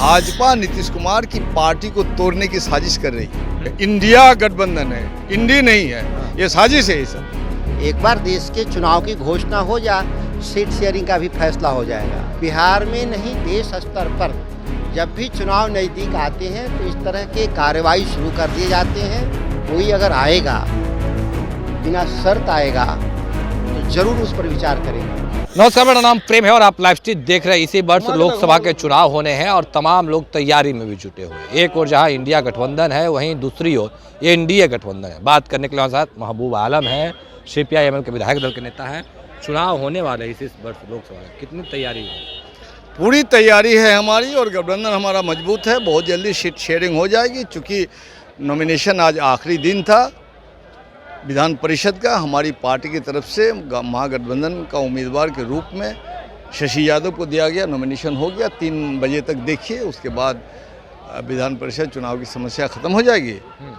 भाजपा नीतीश कुमार की पार्टी को तोड़ने की साजिश कर रही है। इंडिया गठबंधन है, इंडी नहीं है, ये साजिश है। ये सब एक बार देश के चुनाव की घोषणा हो जाए, सीट शेयरिंग का भी फैसला हो जाएगा। बिहार में नहीं, देश स्तर पर जब भी चुनाव नज़दीक आते हैं तो इस तरह के कार्रवाई शुरू कर दिए जाते हैं। कोई अगर आएगा, बिना शर्त आएगा, तो जरूर उस पर विचार करेंगे। नमस्कार, मेरा नाम प्रेम है और आप लाइव स्ट्रीट देख रहे हैं। इसी वर्ष लोकसभा के चुनाव होने हैं और तमाम लोग तैयारी में भी जुटे हुए हैं। एक ओर जहां इंडिया गठबंधन है, वहीं दूसरी ओर ये एनडीए गठबंधन है। बात करने के लिए हमारे साथ महबूब आलम है, CPI-ML के विधायक दल के नेता हैं। चुनाव होने वाले इस वर्ष लोकसभा में कितनी तैयारी है? पूरी तैयारी है हमारी और गठबंधन हमारा मजबूत है। बहुत जल्दी सीट शेयरिंग हो जाएगी। चूँकि नॉमिनेशन आज आखिरी दिन था विधान परिषद का, हमारी पार्टी की तरफ से महागठबंधन का उम्मीदवार के रूप में शशि यादव को दिया गया। नॉमिनेशन हो गया। 3 बजे तक देखिए, उसके बाद विधान परिषद चुनाव की समस्या खत्म हो जाएगी।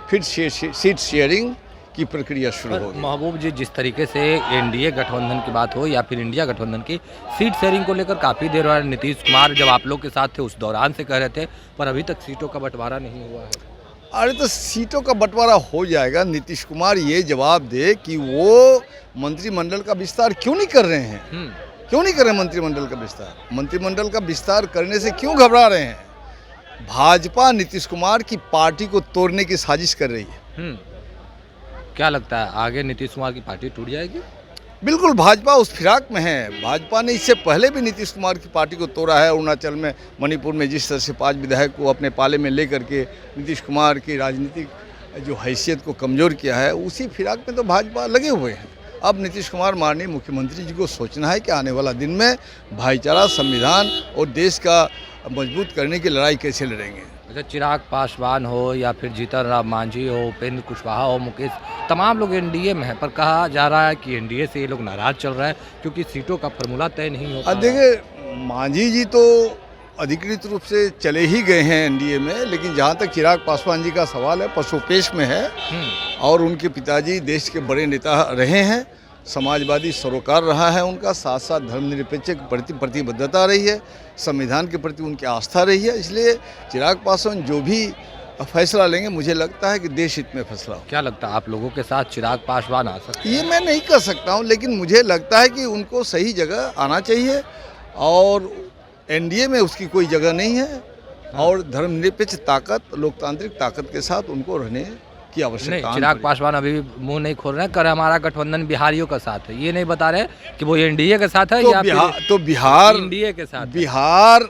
फिर सीट शेयरिंग की प्रक्रिया शुरू होगी। महबूब जी, जिस तरीके से एनडीए गठबंधन की बात हो या फिर इंडिया गठबंधन की, सीट शेयरिंग को लेकर काफ़ी देर बाद नीतीश कुमार जब आप लोग के साथ थे उस दौरान से कह रहे थे, पर अभी तक सीटों का बंटवारा नहीं हुआ है। अरे तो सीटों का बंटवारा हो जाएगा। नीतीश कुमार ये जवाब दे कि वो मंत्रिमंडल का विस्तार क्यों नहीं कर रहे हैं। क्यों नहीं कर रहे मंत्रिमंडल का विस्तार? मंत्रिमंडल का विस्तार करने से क्यों घबरा रहे हैं? भाजपा नीतीश कुमार की पार्टी को तोड़ने की साजिश कर रही है। क्या लगता है आगे नीतीश कुमार की पार्टी टूट जाएगी? बिल्कुल, भाजपा उस फिराक में है। भाजपा ने इससे पहले भी नीतीश कुमार की पार्टी को तोड़ा है। अरुणाचल में, मणिपुर में जिस तरह से 5 विधायक को अपने पाले में लेकर के नीतीश कुमार की राजनीतिक जो हैसियत को कमज़ोर किया है, उसी फिराक में तो भाजपा लगे हुए हैं। अब नीतीश कुमार माननीय मुख्यमंत्री जी को सोचना है कि आने वाला दिन में भाईचारा, संविधान और देश का मजबूत करने की लड़ाई कैसे लड़ेंगे। अच्छा, चिराग पासवान हो या फिर जीतन राम मांझी हो, उपेंद्र कुशवाहा हो, मुकेश, तमाम लोग एनडीए में हैं, पर कहा जा रहा है कि एनडीए से ये लोग नाराज चल रहे हैं क्योंकि सीटों का फॉर्मूला तय नहीं होता। देखिए, मांझी जी तो अधिकृत रूप से चले ही गए हैं एनडीए में, लेकिन जहाँ तक चिराग पासवान जी का सवाल है, पशुपेश में है और उनके पिताजी देश के बड़े नेता रहे हैं। समाजवादी सरोकार रहा है उनका, साथ साथ धर्मनिरपेक्ष के प्रति प्रतिबद्धता रही है, संविधान के प्रति उनकी आस्था रही है। इसलिए चिराग पासवान जो भी फैसला लेंगे, मुझे लगता है कि देश हित में फैसला हो। क्या लगता है आप लोगों के साथ चिराग पासवान आ सकते हैं? ये मैं नहीं कर सकता हूँ, लेकिन मुझे लगता है कि उनको सही जगह आना चाहिए और एनडीए में उसकी कोई जगह नहीं है और धर्मनिरपेक्ष ताकत, लोकतांत्रिक ताकत के साथ उनको रहने की आवश्यकता है। चिराग पासवान अभी मुंह नहीं खोल रहे हैं, कर हमारा गठबंधन बिहारियों का साथ है, ये नहीं बता रहे कि वो एनडीए के साथ है तो या तो बिहार एनडीए के साथ। बिहार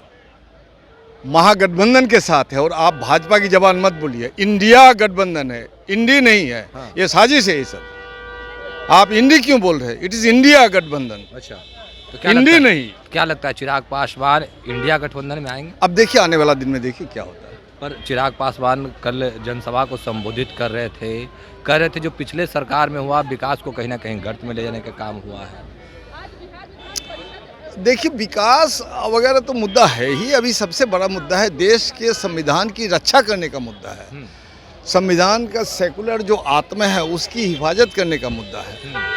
महागठबंधन के साथ है और आप भाजपा की जबान मत बोलिए। इंडिया गठबंधन है, इंडी नहीं है। ये साजिश है। ये सब आप इंडी क्यों बोल रहे हैं? इट इज इंडिया गठबंधन। अच्छा, तो क्या इंडी नहीं। क्या लगता है चिराग पासवान इंडिया गठबंधन में आएंगे? अब देखिए, आने वाला दिन में देखिए क्या होता है। पर चिराग पासवान कल जनसभा को संबोधित कर रहे थे, कह रहे थे जो पिछले सरकार में हुआ विकास को कहीं ना कहीं गर्त में ले जाने का काम हुआ है। देखिए, विकास वगैरह तो मुद्दा है ही। अभी सबसे बड़ा मुद्दा है देश के संविधान की रक्षा करने का मुद्दा है। संविधान का सेकुलर जो आत्मा है उसकी हिफाजत करने का मुद्दा है।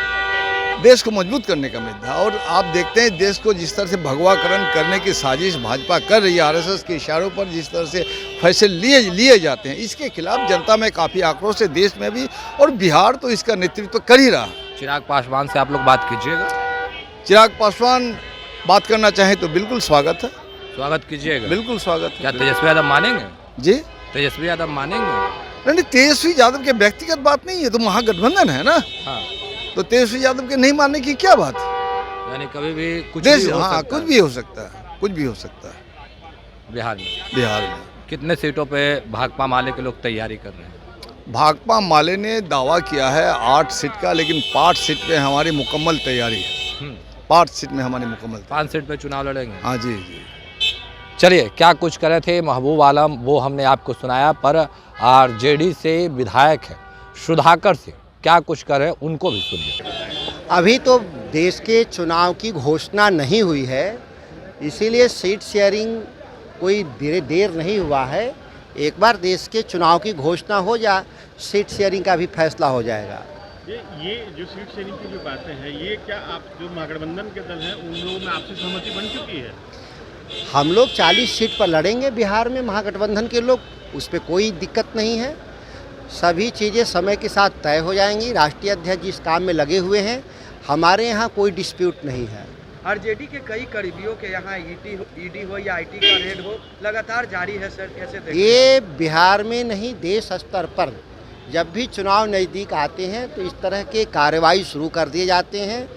देश को मजबूत करने का मुद्दा। और आप देखते हैं देश को जिस तरह से भगवाकरण करने की साजिश भाजपा कर रही है, आरएसएस के इशारों पर जिस तरह से फैसले लिए जाते हैं, इसके खिलाफ जनता में काफ़ी आक्रोश है, देश में भी, और बिहार तो इसका नेतृत्व कर ही रहा है। चिराग पासवान से आप लोग बात कीजिएगा। चिराग पासवान बात करना चाहें तो बिल्कुल स्वागत है। स्वागत कीजिएगा, बिल्कुल स्वागत है। क्या तेजस्वी यादव मानेंगे? जी, तेजस्वी यादव मानेंगे? नहीं, तेजस्वी यादव के व्यक्तिगत बात नहीं है, तो महागठबंधन है ना। हाँ, तो तेजस्वी यादव के नहीं मानने की क्या बात है? यानी कभी भी कुछ देश, भी हो हाँ, सकता कुछ है। भी हो सकता है, कुछ भी हो सकता है बिहार में। बिहार में कितने सीटों पे भाकपा माले के लोग तैयारी कर रहे हैं? भाकपा माले ने दावा किया है 8 सीट का, लेकिन 5 सीट पे हमारी मुकम्मल तैयारी है। 5 सीट में हमारी मुकम्मल 5 सीट पे चुनाव लड़ेंगे? हाँ जी जी। चलिए, क्या कुछ करे थे महबूब आलम वो हमने आपको सुनाया, पर आरजेडी से विधायक है सुधाकर से क्या कुछ करे उनको भी सुनिए। अभी तो देश के चुनाव की घोषणा नहीं हुई है, इसीलिए सीट शेयरिंग कोई देर नहीं हुआ है। एक बार देश के चुनाव की घोषणा हो जाए, सीट शेयरिंग का भी फैसला हो जाएगा। ये जो सीट शेयरिंग की जो बातें हैं, ये क्या आप जो महागठबंधन के दल हैं उन लोगों में आपसी सहमति बन चुकी है? हम लोग 40 सीट पर लड़ेंगे बिहार में, महागठबंधन के लोग, उस पर कोई दिक्कत नहीं है। सभी चीज़ें समय के साथ तय हो जाएंगी। राष्ट्रीय अध्यक्ष जिस काम में लगे हुए हैं, हमारे यहाँ कोई डिस्प्यूट नहीं है। आरजेडी के कई करीबियों के यहाँ ईडी हो या आईटी का रेड हो लगातार जारी है सर, कैसे देखते हैं? ये बिहार में नहीं, देश स्तर पर जब भी चुनाव नज़दीक आते हैं तो इस तरह के कार्रवाई शुरू कर दिए जाते हैं।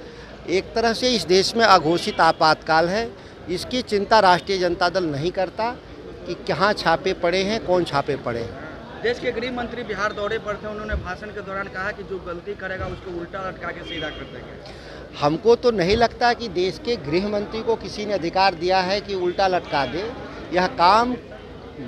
एक तरह से इस देश में अघोषित आपातकाल है। इसकी चिंता राष्ट्रीय जनता दल नहीं करता कि कहाँ छापे पड़े हैं, कौन छापे पड़े हैं। देश के गृह मंत्री बिहार दौरे पर थे, उन्होंने भाषण के दौरान कहा कि जो गलती करेगा उसको उल्टा लटका के सीधा कर देंगे। हमको तो नहीं लगता कि देश के गृह मंत्री को किसी ने अधिकार दिया है कि उल्टा लटका दे। यह काम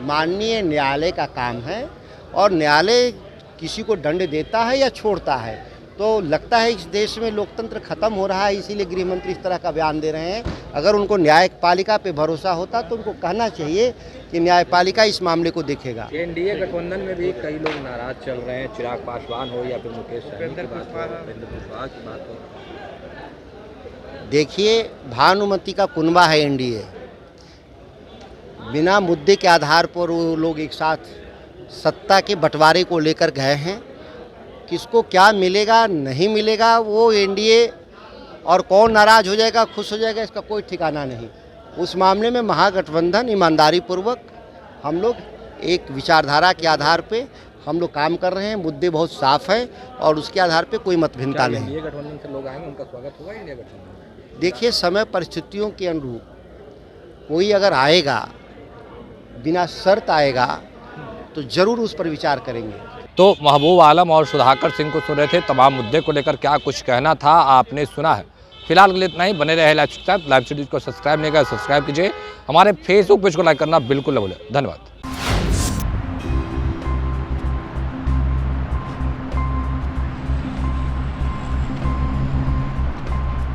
माननीय न्यायालय का काम है और न्यायालय किसी को दंड देता है या छोड़ता है। तो लगता है इस देश में लोकतंत्र खत्म हो रहा है, इसीलिए गृह मंत्री इस तरह का बयान दे रहे हैं। अगर उनको न्यायपालिका पे भरोसा होता तो उनको कहना चाहिए कि न्यायपालिका इस मामले को देखेगा। एनडीए गठबंधन में भी कई लोग नाराज चल रहे हैं, चिराग पासवान हो या फिर मुकेश सहनी की बात हो। देखिए, भानुमति का कुनबा है एनडीए। बिना मुद्दे के आधार पर वो लोग एक साथ सत्ता के बंटवारे को लेकर गए हैं। किसको क्या मिलेगा नहीं मिलेगा वो एनडीए, और कौन नाराज हो जाएगा खुश हो जाएगा इसका कोई ठिकाना नहीं। उस मामले में महागठबंधन ईमानदारी पूर्वक हम लोग एक विचारधारा के आधार पे हम लोग काम कर रहे हैं। मुद्दे बहुत साफ है और उसके आधार पे कोई मतभिन्नता नहीं। एनडीए गठबंधन से लोग आएंगे, उनका स्वागत होगा इंडिया गठबंधन? देखिए, समय परिस्थितियों के अनुरूप कोई अगर आएगा, बिना शर्त आएगा, तो ज़रूर उस पर विचार करेंगे। तो महबूब आलम और सुधाकर सिंह को सुन रहे थे। तमाम मुद्दे को लेकर क्या कुछ कहना था आपने सुना है। फिलहाल के लिए इतना ही। बने रहे लाइव स्ट्रीट को सब्सक्राइब नहीं किया सब्सक्राइब कीजिए। हमारे फेसबुक पेज को लाइक करना बिल्कुल न भूलें। धन्यवाद।